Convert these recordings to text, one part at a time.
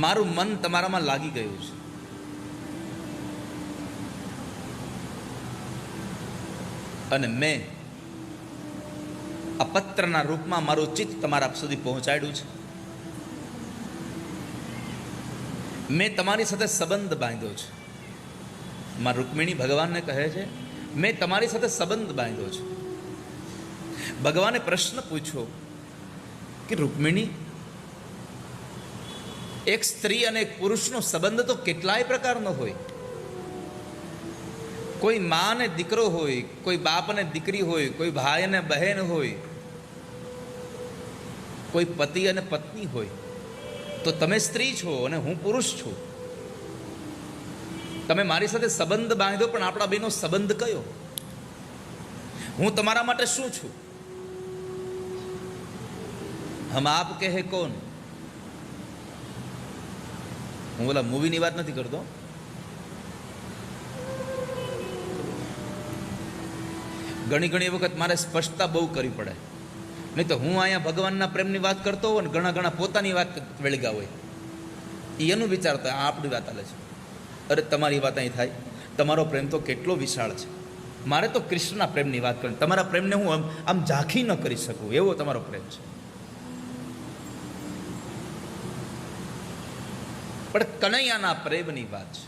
મારું મન તમારામાં લાગી ગયું છે. અને મેં આ પત્રના રૂપમાં મારું ચિત્ત તમારા સુધી પહોંચાડ્યું છે. મેં તમારી સાથે સંબંધ બાંધ્યો છે. માં રૂકમિણી ભગવાનને કહે છે, મેં તમારી સાથે સંબંધ બાંધ્યો છે. ભગવાને પ્રશ્ન પૂછ્યો કે રૂકમિણી, એક સ્ત્રી અને એક પુરુષનો સંબંધ તો કેટલાય પ્રકારનો હોય. કોઈ મા ને દીકરો હોય, કોઈ બાપ ને દીકરી હોય, કોઈ ભાઈ અને બહેન હોય, કોઈ પતિ અને પત્ની હોય. તો તમે સ્ત્રી છો અને હું પુરુષ છું. તમે મારી સાથે સંબંધ બાંધ્યો, પણ આપણા બેનો સંબંધ કયો? હું તમારા માટે શું છું? હમ આપ કહે કોણ? હું બોલા મૂવીની વાત નથી કરતો. ઘણી ઘણી વખત મારે સ્પષ્ટતા બહુ કરવી પડે, નહીં તો હું અહીંયા ભગવાનના પ્રેમની વાત કરતો હોય ને ઘણા પોતાની વાત વેળગા હોય. એનું વિચારતા આપણી વાત હાલે છે. અરે તમારી વાત અહીં થાય, તમારો પ્રેમ તો કેટલો વિશાળ છે. મારે તો કૃષ્ણના પ્રેમની વાત કરવી. તમારા પ્રેમને હું આમ ઝાંખી ન કરી શકું એવો તમારો પ્રેમ છે. પણ કનૈયાના પ્રેમની વાત છે.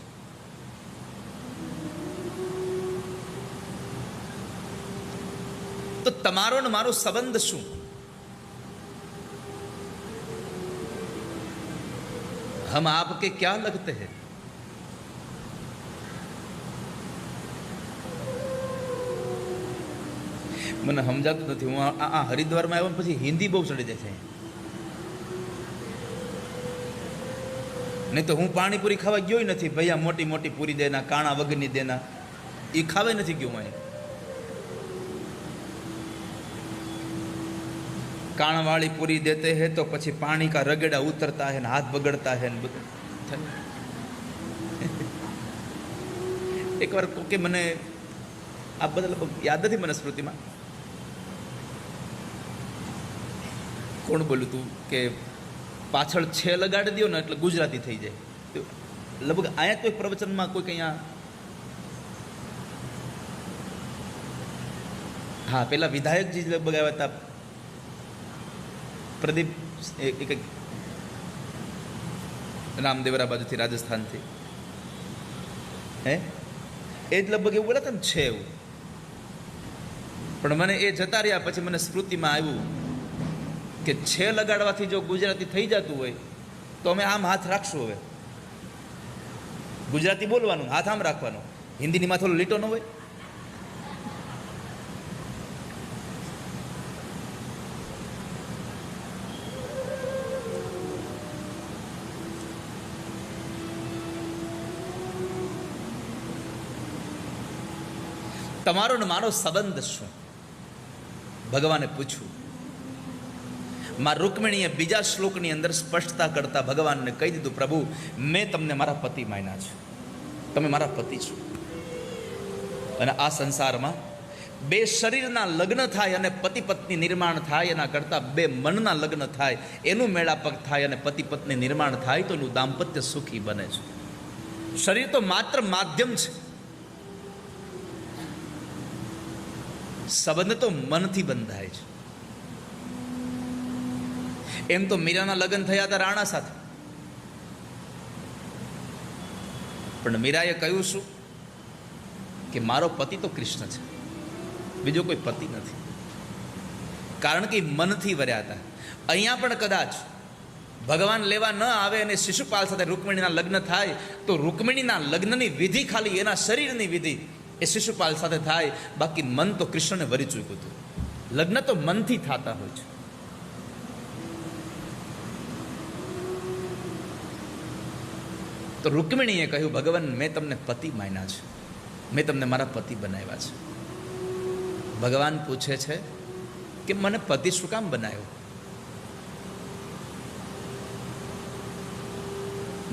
તો તમારો ને મારો સંબંધ શું? હમ આપકે ક્યાં લગતે હૈ? મને સમજાતું નથી. હું આ હરિદ્વારમાં આવ્યો પછી હિન્દી બહુ ચડી જાય છે. નહીં તો હું પાણીપુરી ખાવા ગયો નથી. ભૈયા મોટી મોટી પૂરી દેના, કાણા વગરની દેના, એ ખાવે નથી ગયો. હું काण वाली पूरी देते हैं तो પછી पानी का रगड़ा उतरता है, हाथ बगड़ता है. एक बार कोके મને આ બધા યાદ નથી મને સ્મૃતિમાં કોણ બોલ્યું તું કે પાછળ છે લગાડી દો ને એટલે ગુજરાતી થઈ જાય. લગભગ આયા તો એક પ્રવચનમાં કોઈ અહીંયા હા પેલા વિધાયકજી લગભગ આવ્યા હતા, પ્રદીપ એક રામદેવરા બાજુથી, રાજસ્થાનથી. હે એ જ લગભગ એવું બોલ્યા હતા ને, છે એવું. પણ મને એ જતા રહ્યા પછી મને સ્મૃતિમાં આવ્યું કે છે લગાડવાથી જો ગુજરાતી થઈ જતું હોય તો અમે આમ હાથ રાખશું. હવે ગુજરાતી બોલવાનું, હાથ આમ રાખવાનો. હિન્દીની માં થોડો લીટો ન હોય. તમારો ને મારો સંબંધ શું? ભગવાને પૂછ્યું. માં રૂકમિણીએ બીજા શ્લોકની અંદર સ્પષ્ટતા કરતા ભગવાનને કહી દીધું, પ્રભુ મેં તમને મારા પતિ માન્યા છે, તમે મારા પતિ છો. અને આ સંસારમાં બે શરીરના લગ્ન થાય અને પતિ પત્ની નિર્માણ થાય એના કરતાં બે મનના લગ્ન થાય, એનું મેળાપક થાય અને પતિ પત્ની નિર્માણ થાય તો એનું દાંપત્ય સુખી બને છે. શરીર તો માત્ર માધ્યમ છે. સંબંધ તો મનથી બંધાય છે. એમ તો મીરાના લગ્ન થયા હતા રાણા સાથે, પણ મીરાએ કહ્યું શું કે મારો પતિ તો કૃષ્ણ છે, બીજો કોઈ પતિ નથી. કારણ કે મનથી વર્યા હતા. અહીંયા પણ કદાચ ભગવાન લેવા ન આવે અને શિશુપાલ સાથે રૂકમિણીના લગ્ન થાય તો રૂકમિણીના લગ્નની વિધિ ખાલી એના શરીરની વિધિ એ શિશુપાલ સાથે થાય, બાકી મન તો કૃષ્ણને વરી ચૂક્યું હતું. લગ્ન તો મનથી થતા હોય છે. તો રૂકમિણીએ કહ્યું, ભગવાન મેં તમને પતિ માન્યા છે, મેં તમને મારા પતિ બનાવ્યા છે. ભગવાન પૂછે છે કે મને પતિ શું કામ બનાવ્યો?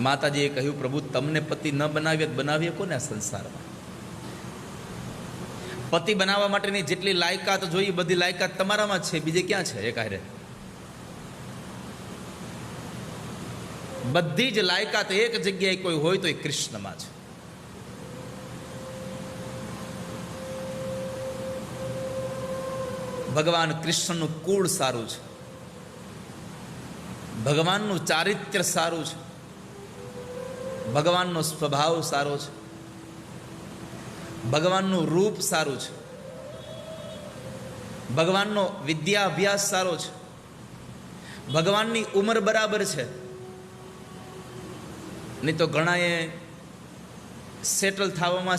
માતાજીએ કહ્યું, પ્રભુ તમને પતિ ન બનાવીએ કોને આ સંસારમાં? પતિ બનાવવા માટેની જેટલી લાયકાત જોઈએ બધી લાયકાત તમારામાં છે, બીજે ક્યાં છે? એક હારે બધી જ લાયકાત એક જગ્યાએ કોઈ હોય તો એ કૃષ્ણમાં છે. ભગવાન કૃષ્ણનું કુળ સારું છે, ભગવાનનું ચારિત્ર્ય સારું છે, ભગવાનનો સ્વભાવ સારો છે, ભગવાનનું રૂપ સારું છે, ભગવાનનો વિદ્યાભ્યાસ સારો છે, ભગવાનની ઉંમર બરાબર છે. નહીં તો ઘણાએ સેટલ થવામાં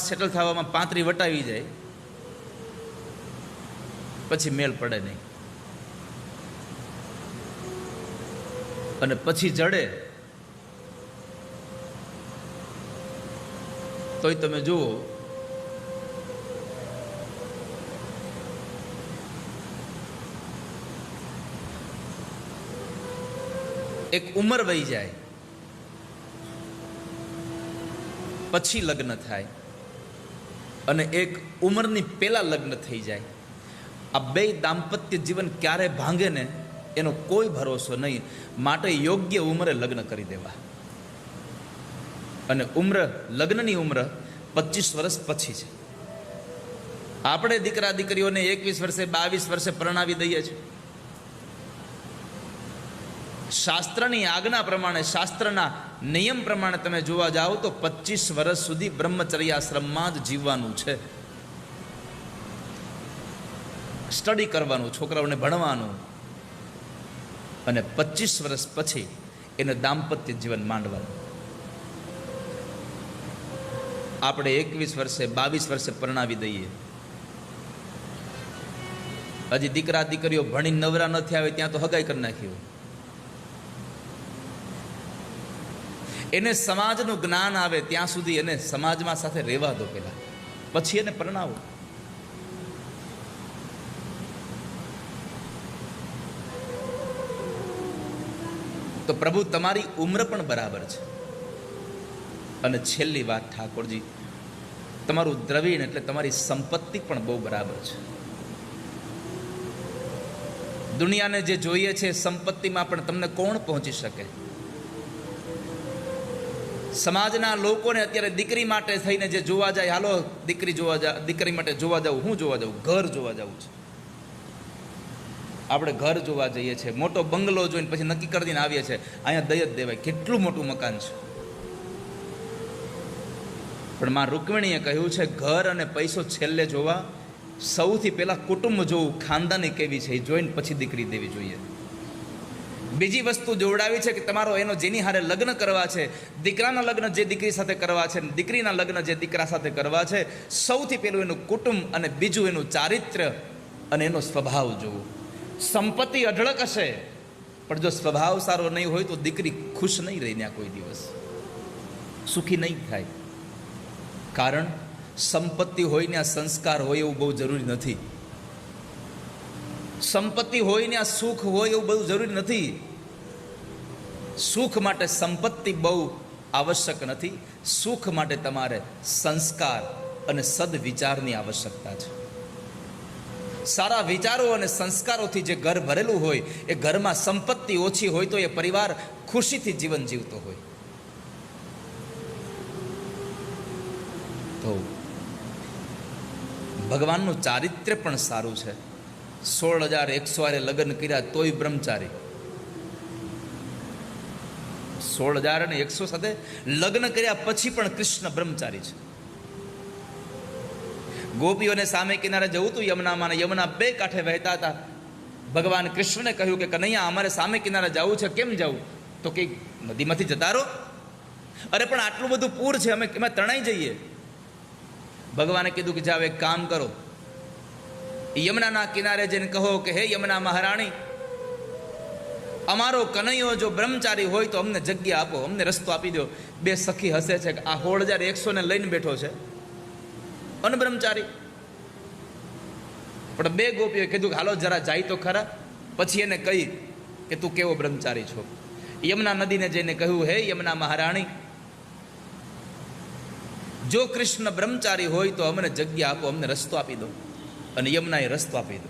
35 વટાવી જાય, પછી મેળ પડે નહીં, અને પછી જડે તોય તમે જુઓ એક ઉંમર વહી જાય પછી લગ્ન થાય, અને એક ઉંમરની પહેલા લગ્ન થઈ જાય. આ બે દાંપત્ય જીવન ક્યારે ભાંગે ને એનો કોઈ ભરોસો નહીં. માટે યોગ્ય ઉંમરે લગ્ન કરી દેવા. અને લગ્નની ઉંમર 25 વર્ષ પછી છે. આપણે દીકરા દીકરીઓને 21 વર્ષે 22 વર્ષે પરણાવી દઈએ છીએ. શાસ્ત્રની આજ્ઞા પ્રમાણે, શાસ્ત્રના નિયમ પ્રમાણે તમે જોવા જાઓ તો 25 વર્ષ સુધી બ્રહ્મચર્યાશ્રમમાં જ જીવવાનું છે. સ્ટડી કરવાનું, છોકરાઓને ભણવાનું, અને 25 વર્ષ પછી એને દાંપત્ય જીવન માંડવાનું. આપણે 21 વર્ષે 22 વર્ષે પરણાવી દઈએ. હજી દીકરા દીકરીઓ ભણી નવરા નથી આવે ત્યાં તો હગાઈ કરી નાખ્યું. એને સમાજનું જ્ઞાન આવે ત્યાં સુધી એને સમાજમાં સાથે રહેવા દો પહેલા, પછી એને પરણાવો. તો પ્રભુ તમારી ઉંમર પણ બરાબર છે. અને છેલ્લી વાત ઠાકોરજી, તમારું દ્રવિણ એટલે તમારી સંપત્તિ પણ બહુ બરાબર છે. દુનિયાને જે જોઈએ છે સંપત્તિમાં પણ તમને કોણ પહોંચી શકે? સમાજના લોકોને અત્યારે દીકરી માટે થઈને જે જોવા જાય, હાલો દીકરી માટે જોવા જવું, હું જોવા જવું, ઘર જોવા જવું છે. આપણે ઘર જોવા જઈએ છીએ, મોટો બંગલો જોઈને પછી નક્કી કરી દઈને આવીએ છીએ અહીંયા દઈ જ દેવાય, કેટલું મોટું મકાન છે. પણ માં રૂકમિણીએ કહ્યું છે ઘર અને પૈસો છેલ્લે જોવા, સૌથી પહેલા કુટુંબ જોવું, ખાનદાની કેવી છે એ જોઈને પછી દીકરી દેવી જોઈએ. બીજી વસ્તુ જોડાવી છે કે તમારો એનો જેની હારે લગ્ન કરવા છે, દીકરાના લગ્ન જે દીકરી સાથે કરવા છે, દીકરીના લગ્ન જે દીકરા સાથે કરવા છે, સૌથી પહેલું એનું કુટુંબ, અને બીજું એનું ચારિત્ર્ય અને એનો સ્વભાવ જોવું. સંપત્તિ અઢળક હશે પણ જો સ્વભાવ સારો નહીં હોય તો દીકરી ખુશ નહીં રહી, ત્યાં કોઈ દિવસ સુખી નહીં થાય. કારણ સંપત્તિ હોય ને આ સંસ્કાર હોય એવું બહુ જરૂરી નથી. સંપત્તિ હોય ને આ સુખ હોય એવું બધું જરૂરી નથી. સુખ માટે સંપત્તિ બહુ આવશ્યક નથી. સુખ માટે તમારે સંસ્કાર અને સદવિચારની આવશ્યકતા છે. સારા વિચારો અને સંસ્કારોથી જે ઘર ભરેલું હોય, એ ઘરમાં સંપત્તિ ઓછી હોય તો એ પરિવાર ખુશીથી જીવન જીવતો હોય. તો ભગવાનનું ચારિત્ર્ય પણ સારું છે. 16,100 લગ્ન કર્યા તોય બ્રહ્મચારી. 16,100 સાથે લગ્ન કર્યા પછી પણ કૃષ્ણ બ્રહ્મચારી છે. ગોપીઓને સામે કિનારે જવું હતું યમુનામાં, યમુના બે કાંઠે વહેતા હતા. ભગવાન કૃષ્ણને કહ્યું કે કનૈયા અમારે સામે કિનારે જવું છે, કેમ જવું? તો કે નદીમાંથી જતા રહો. અરે પણ આટલું બધું પૂર છે, અમે એમાં તણાઈ જઈએ. ભગવાને કીધું કે જાઓ એક કામ કરો, યમુનાના કિનારે જઈને કહો કે હે યમુના મહારાણી, અમારો કનૈયો જો બ્રહ્મચારી હોય તો અમને જગ્યા આપો, અમને રસ્તો આપી દો. બે સખી હસે છે કે આ 16,100 ને લઈને બેઠો છે, અનબ્રહ્મચારી. પણ બે ગોપીઓએ કીધું કે હાલો જરા જાય તો ખરા. પછી એને કહી કે તું કેવો બ્રહ્મચારી છો. યમુના નદીને જઈને કહ્યું હે યમુના મહારાણી, જો કૃષ્ણ બ્રહ્મચારી હોય તો અમને જગ્યા આપો, અમને રસ્તો આપી દો. અને યમુનાએ રસ્તો આપી દો.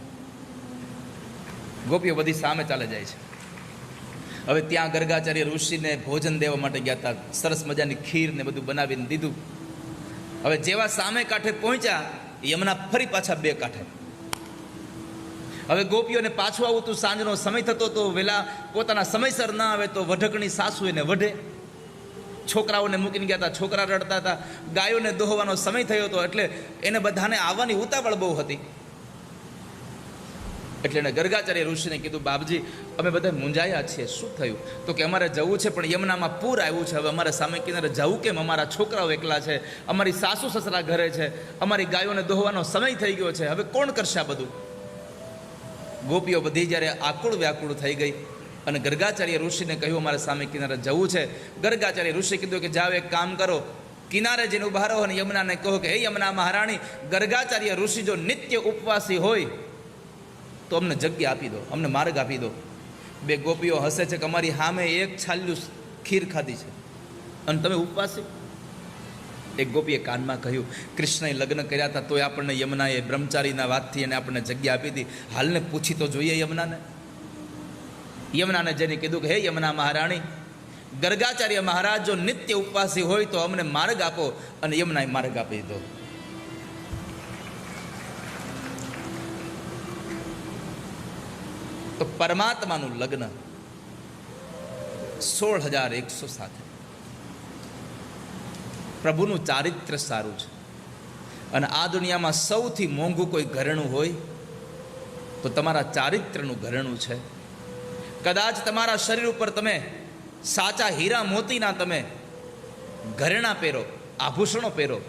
ગોપીઓ બધી સામે ચાલે જાય છે. હવે ત્યાં ગર્ગાચાર્ય ઋષિને ભોજન દેવા માટે ગયા હતા. સરસ મજાની ખીર ને બધું બનાવીને દીધું. હવે જેવા સામે કાંઠે પહોંચ્યા, યમુના ફરી પાછા બે કાંઠે. હવે ગોપીઓને પાછું આવું તું, સાંજનો સમય થતો તો વેલા પોતાના સમયસર ના આવે તો વઢકણી સાસુ એને વઢે. છોકરાઓને મૂકીને ગયા હતા, છોકરા રડતા હતા. ગાયોને દોહવાનો સમય થયો હતો, એટલે એને બધાને આવવાની ઉતાવળ બહુ હતી. એટલે એને ગર્ગાચાર્ય ઋષિને કીધું, બાપજી અમે બધા મૂંઝાયા છીએ, શું થયું? તો કે અમારે જવું છે, પણ યમુનામાં પૂર આવ્યું છે. હવે અમારે સામે કિનારે જવું કેમ? અમારા છોકરાઓ એકલા છે, અમારી સાસુ સસરા ઘરે છે, અમારી ગાયોને દોહવાનો સમય થઈ ગયો છે. હવે કોણ કરશે આ બધું? ગોપીઓ બધી જ્યારે આકુળ વ્યાકુળ થઈ ગઈ અને ગર્ગાચાર્ય ઋષિને કહ્યું અમારે સામે કિનારે જવું છે. ગર્ગાચાર્ય ઋષિ કીધું કે જાઓ એક કામ કરો, કિનારે જઈને ઉભા રહો અને યમુનાને કહો કે હે યમુના મહારાણી, ગર્ગાચાર્ય ઋષિ જો નિત્ય ઉપવાસી હોય તો અમને જગ્યા આપી દો, અમને માર્ગ આપી દો. બે ગોપીઓ હસે છે કે અમારી સામે એક છાલ્યું ખીર ખાધી છે અને તમે ઉપવાસી? એક ગોપીએ કાનમાં કહ્યું, કૃષ્ણએ લગ્ન કર્યા હતા તોય આપણને યમુનાએ બ્રહ્મચારીના વાતથી એને આપણને જગ્યા આપી હતી. હાલને પૂછી તો જોઈએ યમુનાને. યમુનાને જેને કીધું કે હે યમુના મહારાણી, ગર્ગાચાર્ય મહારાજ જો નિત્ય ઉપવાસી હોય તો અમને માર્ગ આપો. અને યમુનાએ માર્ગ આપી દીધો. તો પરમાત્માનું લગ્ન 16,100 સાથે. પ્રભુનું ચારિત્ર્ય સારું છે. અને આ દુનિયામાં સૌથી મોંઘું કોઈ ઘરેણું હોય તો તમારા ચારિત્ર્યનું ઘરેણું છે. કદાચ તમારા શરીર ઉપર તમે સાચા હીરા મોતીના તમે ઘરેણા પહેરો, આભૂષણો પહેરો,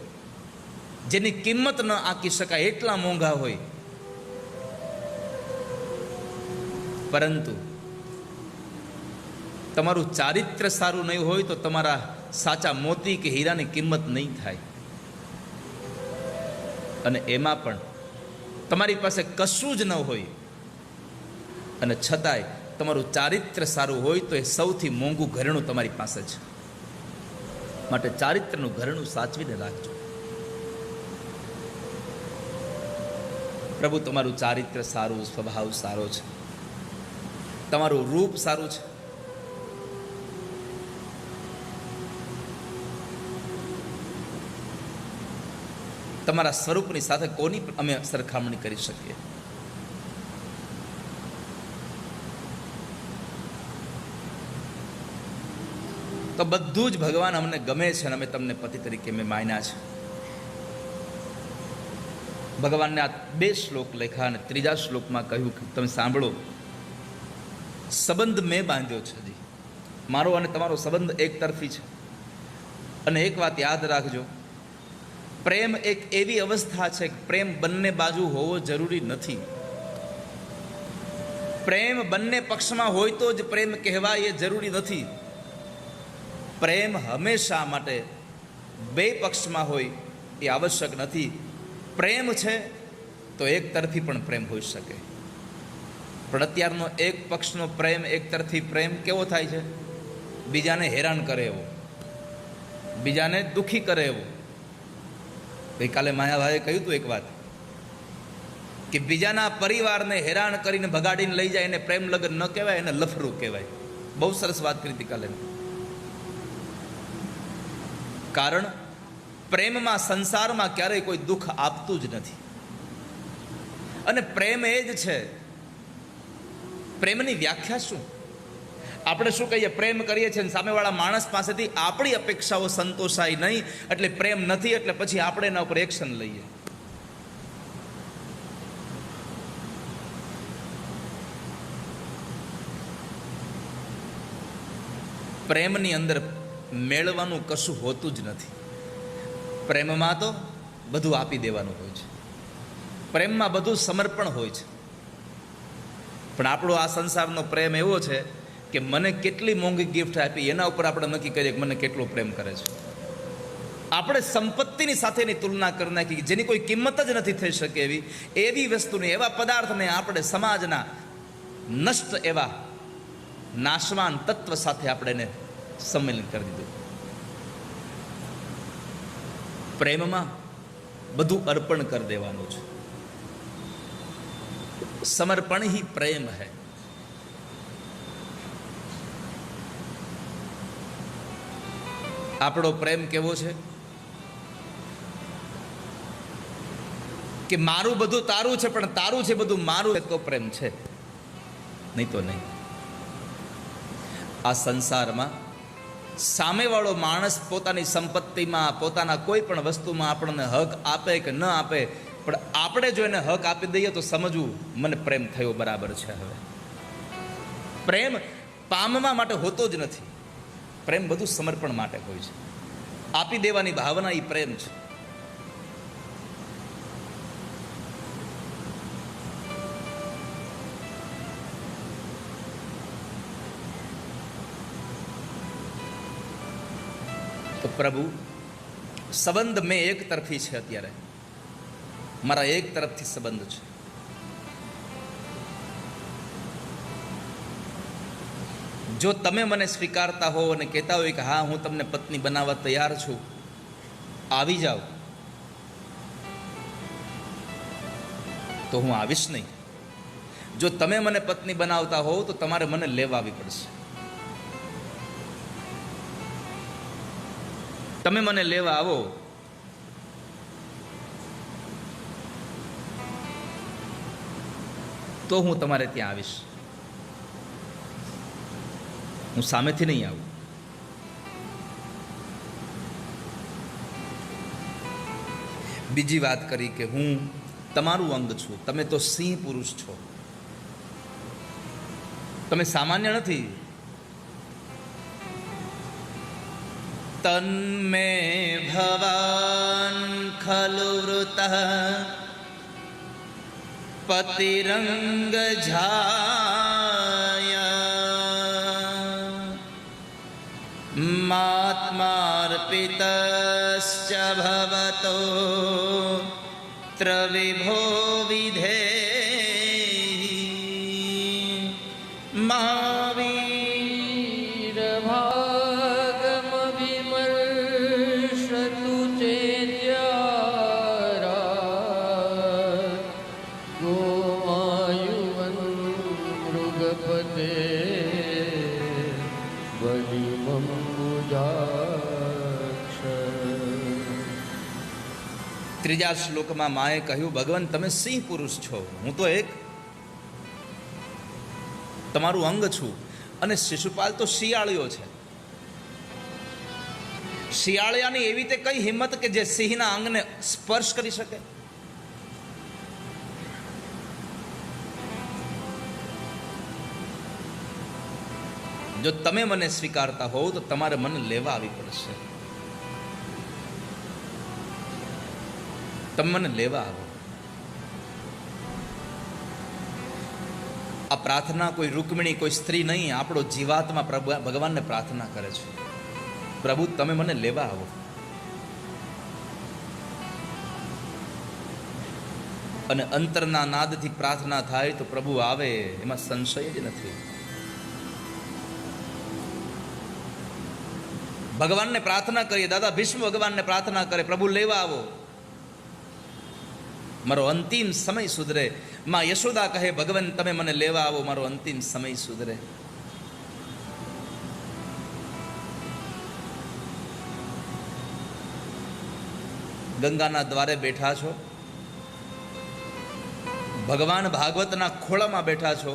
જેની કિંમત ન આંકી શકાય એટલા મોંઘા હોય, પરંતુ તમારું ચારિત્ર્ય સારું નહીં હોય તો તમારા સાચા મોતી કે હીરાની કિંમત નહીં થાય. અને એમાં પણ તમારી પાસે કશું જ ન હોય અને છતાંય તમારું ચારિત્ર્ય સારું હોય તો એ સૌથી મોંઘું ઘરેણું તમારી પાસે છે. માટે ચારિત્ર્યનું ઘરેણું સાચવીને રાખજો. પ્રભુ તમારું ચારિત્ર્ય સારું, સ્વભાવ સારો છે, તમારું રૂપ સારું છે. તમારા સ્વરૂપની સાથે કોની અમે સરખામણી કરી શકીએ? તો બધું જ ભગવાન અમને ગમે છે અને અમે તમને પતિ તરીકે મેં માન્યા છે. ભગવાનને આ 2 શ્લોક લખ્યા અને 3જા શ્લોકમાં કહ્યું કે તમે સાંભળો, સંબંધ મેં બાંધ્યો છે. હજી મારો અને તમારો સંબંધ એક તરફી છે. અને એક વાત યાદ રાખજો, પ્રેમ એક એવી અવસ્થા છે કે પ્રેમ બંને બાજુ હોવો જરૂરી નથી. પ્રેમ બંને પક્ષમાં હોય તો જ પ્રેમ કહેવાય એ જરૂરી નથી. પ્રેમ હંમેશા માટે 2 પક્ષમાં હોય એ આવશ્યક નથી. પ્રેમ છે તો એક તરફી પણ પ્રેમ હોઈ શકે. પણ અત્યારનો એક પક્ષનો પ્રેમ, એક તરફી પ્રેમ કેવો થાય છે? બીજાને હેરાન કરે એવો, બીજાને દુઃખી કરે એવો. ગઈકાલે માયાભાઈએ કહ્યું હતું એક વાત કે બીજાના પરિવારને હેરાન કરીને ભગાડીને લઈ જાય એને પ્રેમ લગ્ન ન કહેવાય, એને લફરું કહેવાય. બહુ સરસ વાત કરી હતી કાલે. કારણ પ્રેમમાં, સંસારમાં ક્યારેય કોઈ દુઃખ આપતું જ નથી. અને પ્રેમ એ જ છે. પ્રેમની વ્યાખ્યા શું? આપણે શું કહીએ? પ્રેમ કરીએ છીએ અને સામેવાળા માણસ પાસેથી આપણી અપેક્ષાઓ સંતોષાય નહીં એટલે પ્રેમ નથી, એટલે પછી આપણે એના ઉપર એક્શન લઈએ. પ્રેમની અંદર મેળવાનું કશું હોતું જ નથી. પ્રેમમાં તો બધું આપી દેવાનું હોય છે. પ્રેમમાં બધું સમર્પણ હોય છે. પણ આપણો આ સંસારનો પ્રેમ એવો છે કે મને કેટલી મોંઘી ગિફ્ટ આપી એના ઉપર આપણે નક્કી કરીએ કે મને કેટલો પ્રેમ કરે છે. આપણે સંપત્તિની સાથેની તુલના કરી નાખી, જેની કોઈ કિંમત જ નથી થઈ શકે એવી વસ્તુને, એવા પદાર્થને આપણે સમાજના નષ્ટ એવા નાશવાન તત્વ સાથે આપણે એને સંમેલન કરી દીધું. પ્રેમમાં બધું અર્પણ કરી દેવાનું છે. સમર્પણ ही प्रेम है. આપણો પ્રેમ કેવો છે કે મારું બધું તારું છે, પણ તારું છે બધું મારું તો પ્રેમ છે, નહીં તો નહીં. આ સંસારમાં સામેવાળો માણસ પોતાની સંપત્તિમાં, પોતાના કોઈ પણ વસ્તુમાં આપણને હક આપે કે ન આપે, પણ આપણે જો એને હક આપી દઈએ તો સમજવું મને પ્રેમ થયો, બરાબર છે. હવે પ્રેમ પામવા માટે હોતો જ નથી. પ્રેમ બધું સમર્પણ માટે હોય છે. આપી દેવાની ભાવના એ પ્રેમ છે. તો પ્રભુ, સંબંધ મેં એક તરફી છે. અત્યારે મારા એક તરફથી સંબંધ છે. જો તમે મને સ્વીકારતા હો અને કહેતા હોય કે હા, હું તમને પત્ની બનાવવા તૈયાર છું, આવી જાઓ, તો હું આવીશ નહીં. જો તમે મને પત્ની બનાવતા હોવ તો તમારે મને લેવા આવી પડશે. તમે મને લેવા આવો તો હું તમારે ત્યાં આવીશ. હું સામેથી નહીં આવું. બીજી વાત કરી કે હું તમારું અંગ છું. તમે તો સિંહ પુરુષ છો, તમે સામાન્ય નથી. તન્મે ભવાન ખલુ વૃતઃ પતિરંગ ઝાયા માત્માર્પિતશ્ચ ભવતો ત્રવિભો વિધેયી મહાવીર ભાગમ વિમર્શતુ ચેત્યારા ગોવાયુવન મૃગપતે બલિમંબુજાક્ષ. ત્રીજા શ્લોકમાં માએ કહ્યું, ભગવાન તમે સિંહ પુરુષ છો, હું તો એક તમારું અંગ છું. અને શિશુપાલ તો શિયાળિયો છે. શિયાળિયાની એવી તે કઈ હિંમત કે જે સિંહના અંગને સ્પર્શ કરી શકે? જો તમે મને સ્વીકારતા હોવ તો તમારે મને લેવા આવી પડશે. તમે મને લેવા આવો. આ પ્રાર્થના કોઈ રૂકમિણી, કોઈ સ્ત્રી નહીં, આપણો જીવાત્મા ભગવાનને પ્રાર્થના કરે છે, પ્રભુ તમે મને લેવા આવો. અને અંતરના નાદથી પ્રાર્થના થાય તો પ્રભુ આવે, એમાં સંશય જ નથી. ભગવાનને પ્રાર્થના કરીએ, દાદા ભીષ્મ ભગવાનને પ્રાર્થના કરે, પ્રભુ લેવા આવો, મારો અંતિમ સમય સુધરે. માં યશોદા કહે, ભગવાન તમે મને લેવા આવો, મારો અંતિમ સમય સુધરે. ગંગાના દ્વારે બેઠા છો, ભગવાન ભાગવતના ખોળામાં બેઠા છો,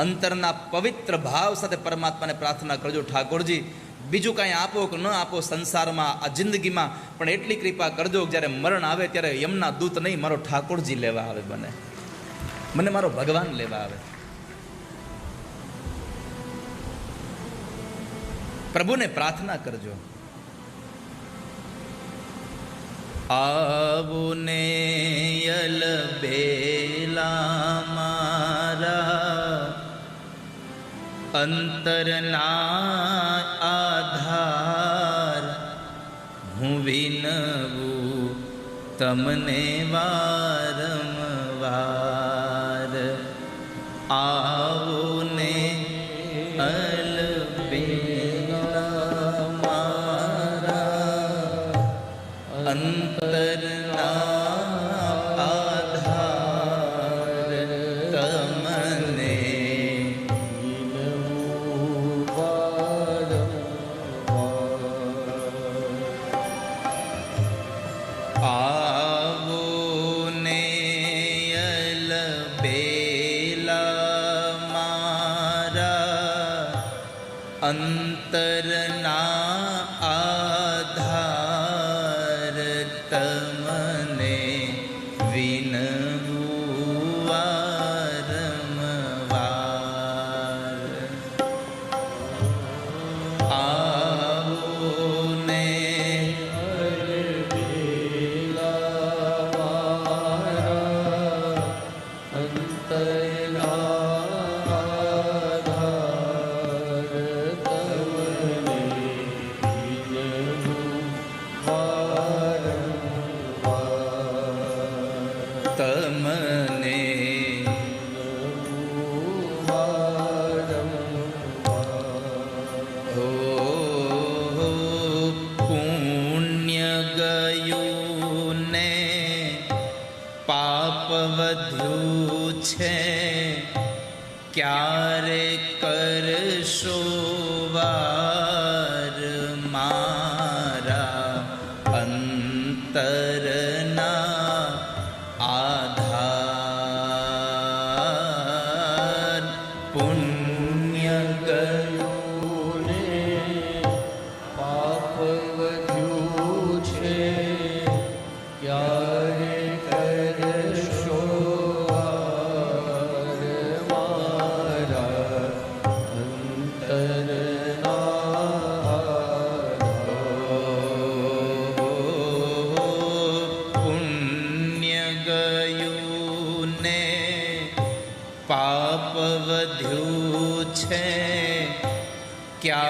અંતરના પવિત્ર ભાવ સાથે પરમાત્માને પ્રાર્થના કરજો, ઠાકોરજી બીજું કાંઈ આપો કે ન આપો સંસારમાં, આ જિંદગીમાં, પણ એટલી કૃપા કરજો જ્યારે મરણ આવે ત્યારે યમના દૂત નહીં, મારો ઠાકોરજી લેવા આવે, મને મારો ભગવાન લેવા આવે. પ્રભુને પ્રાર્થના કરજો. આવુને યલ બેલા મારા અંતરના આધાર, હું વિનવું તમને વારંવાર. આવુને અલબેલા મારા અંતરના આધાર, તમને અંતરના આધાર તમને વિનવું વારંવાર. આવો ને તમને પુણ્ય ગયું ને પાપ વધ્યું છે, ક્યારે કરશો વાર મારા અંતરના આધાર. પુણ્ય ગયું પાપ વધ્યું છે, ક્યારે કરશો વાર મારા અંતરના પુણ્ય ગયું ને પાપ વધ્યું છે, ક્યારે